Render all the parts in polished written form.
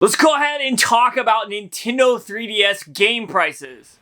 Let's go ahead and talk about Nintendo 3DS game prices.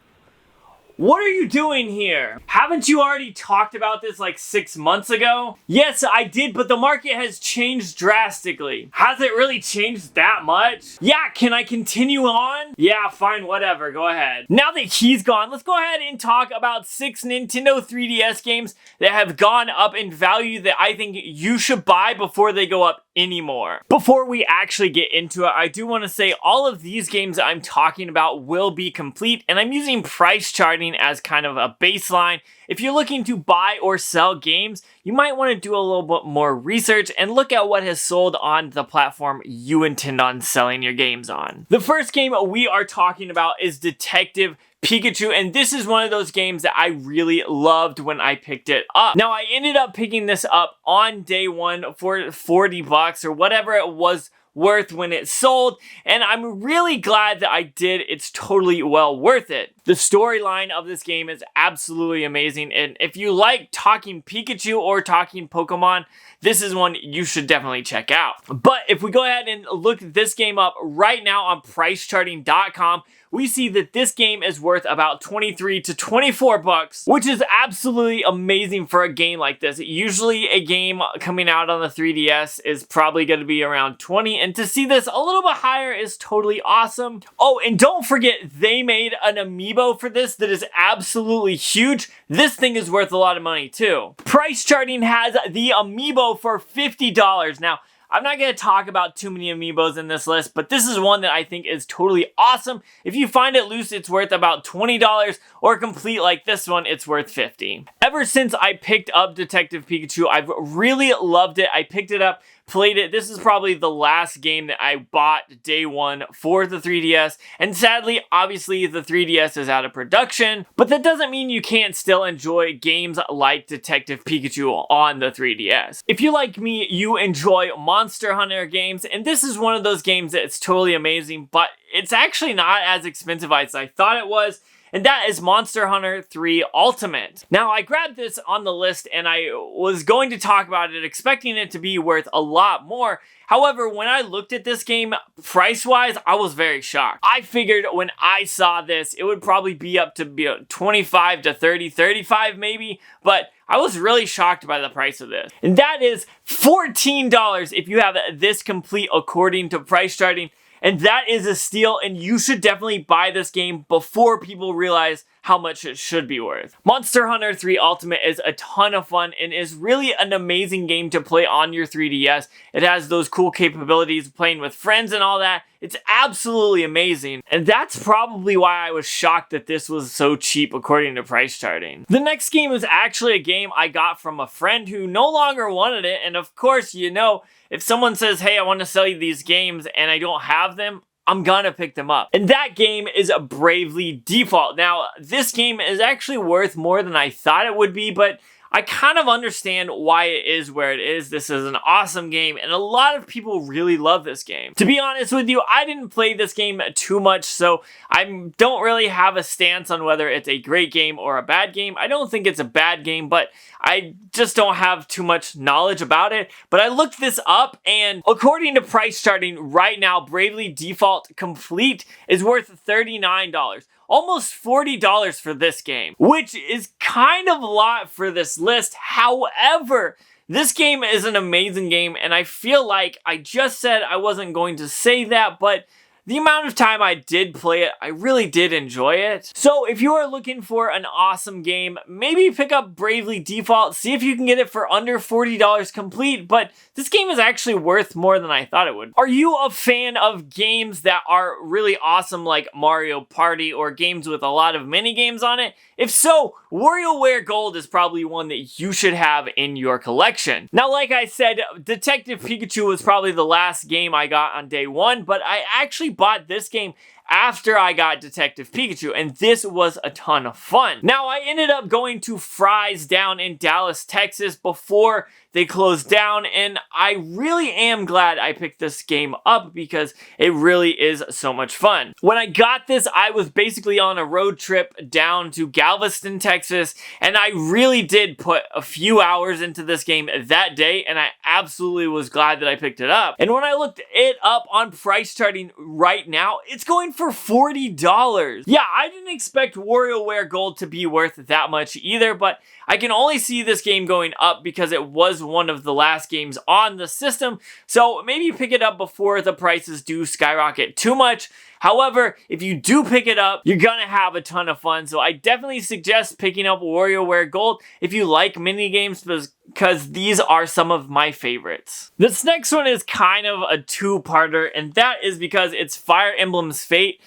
What are you doing here? Haven't you already talked about this like 6 months ago? Yes, I did, but the market has changed drastically. Has it really changed that much? Yeah, can I continue on? Yeah, fine, whatever, go ahead. Now that he's gone, let's go ahead and talk about 6 Nintendo 3DS games that have gone up in value that I think you should buy before they go up anymore. Before we actually get into it, I do want to say all of these games I'm talking about will be complete, and I'm using price charting as kind of a baseline. If you're looking to buy or sell games, you might want to do a little bit more research and look at what has sold on the platform you intend on selling your games on. The first game we are talking about is Detective Pikachu, and this is one of those games that I really loved when I picked it up. Now, I ended up picking this up on day one for 40 bucks or whatever it was worth when it sold, and I'm really glad that I did. It's totally well worth it. The storyline of this game is absolutely amazing, and if you like talking Pikachu or talking Pokemon, this is one you should definitely check out. But if we go ahead and look this game up right now on pricecharting.com, we see that this game is worth about 23 to 24 bucks, which is absolutely amazing for a game like this. Usually a game coming out on the 3DS is probably going to be around 20, and to see this a little bit higher is totally awesome. Oh, and don't forget, they made an amiibo for this that is absolutely huge. This thing is worth a lot of money too. Price Charting has the amiibo for $50. Now, I'm not going to talk about too many amiibos in this list, but this is one that I think is totally awesome. If you find it loose, it's worth about $20, or complete like this one, it's worth $50. Ever since I picked up Detective Pikachu, I've really loved it. I picked it up, played it. This is probably the last game that I bought day one for the 3DS, and sadly, obviously, the 3DS is out of production, but that doesn't mean you can't still enjoy games like Detective Pikachu on the 3DS. If you like me, you enjoy Monster Hunter games, and this is one of those games that's totally amazing, but it's actually not as expensive as I thought it was, and that is Monster Hunter 3 Ultimate. Now, I grabbed this on the list, and I was going to talk about it, expecting it to be worth a lot more. However, when I looked at this game, price-wise, I was very shocked. I figured when I saw this, it would probably be up to 25 to 30, 35 maybe, but I was really shocked by the price of this. And that is $14 if you have this complete according to price charting. And that is a steal, and you should definitely buy this game before people realize how much it should be worth. Monster Hunter 3 Ultimate is a ton of fun and is really an amazing game to play on your 3DS. It has those cool capabilities, playing with friends and all that. It's absolutely amazing, and that's probably why I was shocked that this was so cheap according to price charting. The next game is actually a game I got from a friend who no longer wanted it, and of course, you know, if someone says, hey, I want to sell you these games and I don't have them, I'm gonna pick them up. And that game is Bravely Default. Now, this game is actually worth more than I thought it would be, but I kind of understand why it is where it is. This is an awesome game, and a lot of people really love this game. To be honest with you, I didn't play this game too much, so I don't really have a stance on whether it's a great game or a bad game. I don't think it's a bad game, but I just don't have too much knowledge about it. But I looked this up, and according to price charting right now, Bravely Default Complete is worth $39. Almost $40 for this game, which is kind of a lot for this list. However, this game is an amazing game, and I feel like I just said I wasn't going to say that, but the amount of time I did play it, I really did enjoy it. So if you are looking for an awesome game, maybe pick up Bravely Default, see if you can get it for under $40 complete, but this game is actually worth more than I thought it would. Are you a fan of games that are really awesome like Mario Party or games with a lot of mini games on it? If so, Warioware Gold is probably one that you should have in your collection. Now, like I said, Detective Pikachu was probably the last game I got on day one, but I actually bought this game after I got Detective Pikachu, and this was a ton of fun. Now, I ended up going to Fry's down in Dallas, Texas before they closed down, and I really am glad I picked this game up because it really is so much fun. When I got this, I was basically on a road trip down to Galveston, Texas, and I really did put a few hours into this game that day, and I absolutely was glad that I picked it up. And when I looked it up on price charting right now, it's going for $40. Yeah, I didn't expect Warioware Gold to be worth that much either, but I can only see this game going up because it was one of the last games on the system, so maybe pick it up before the prices do skyrocket too much. However, if you do pick it up, you're gonna have a ton of fun, so I definitely suggest picking up Warioware Gold if you like minigames, because these are some of my favorites. This next one is kind of a two-parter, and that is because it's Fire Emblem's Fate,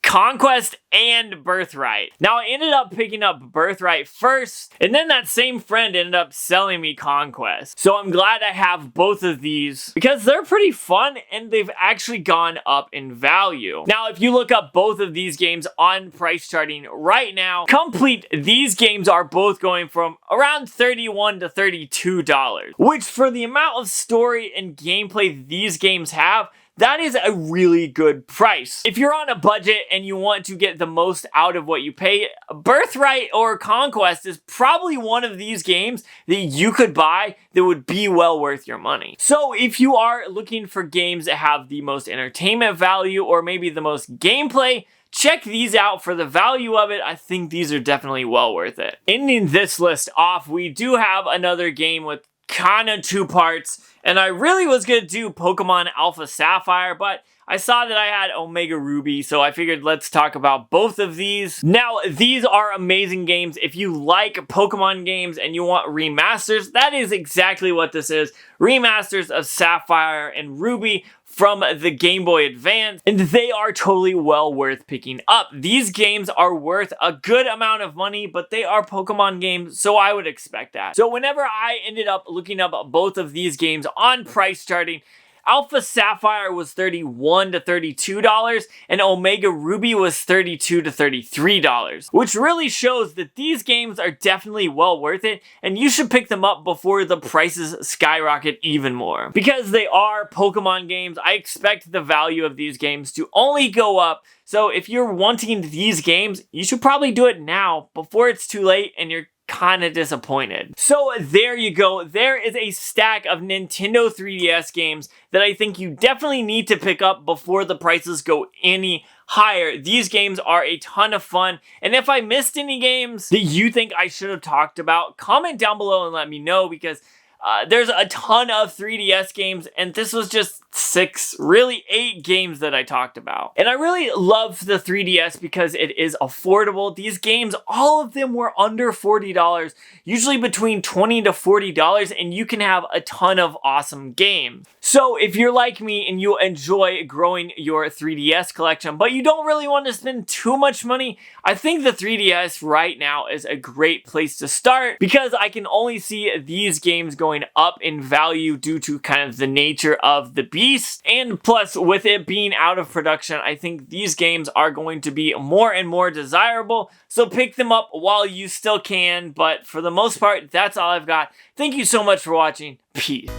Conquest, and Birthright. Now, I ended up picking up Birthright first, and then that same friend ended up selling me Conquest. So I'm glad I have both of these because they're pretty fun and they've actually gone up in value. Now, if you look up both of these games on price charting right now, complete, these games are both going from around $31 to $32, which for the amount of story and gameplay these games have, that is a really good price. If you're on a budget and you want to get the most out of what you pay, Birthright or Conquest is probably one of these games that you could buy that would be well worth your money. So if you are looking for games that have the most entertainment value or maybe the most gameplay, check these out for the value of it. I think these are definitely well worth it. Ending this list off, we do have another game with kind of two parts, and I really was gonna do Pokemon Alpha Sapphire, but I saw that I had Omega Ruby, so I figured let's talk about both of these. Now, these are amazing games. If you like Pokemon games and you want remasters, that is exactly what this is. Remasters of Sapphire and Ruby from the Game Boy Advance, and they are totally well worth picking up. These games are worth a good amount of money, but they are Pokemon games, so I would expect that. So whenever I ended up looking up both of these games on price charting, Alpha Sapphire was $31 to $32, and Omega Ruby was $32 to $33, which really shows that these games are definitely well worth it, and you should pick them up before the prices skyrocket even more. Because they are Pokemon games, I expect the value of these games to only go up, so if you're wanting these games, you should probably do it now before it's too late and you're kind of disappointed. So there you go. There is a stack of Nintendo 3DS games that I think you definitely need to pick up before the prices go any higher. These games are a ton of fun, and if I missed any games that you think I should have talked about, comment down below and let me know, because there's a ton of 3DS games, and this was just 6, really 8 games that I talked about. And I really love the 3DS because it is affordable. These games, all of them were under $40, usually between $20 to $40, and you can have a ton of awesome games. So if you're like me and you enjoy growing your 3DS collection, but you don't really want to spend too much money, I think the 3DS right now is a great place to start, because I can only see these games going up in value due to kind of the nature of the beast, and plus with it being out of production, I think these games are going to be more and more desirable, so pick them up while you still can. But for the most part, that's all I've got. Thank you so much for watching. Peace.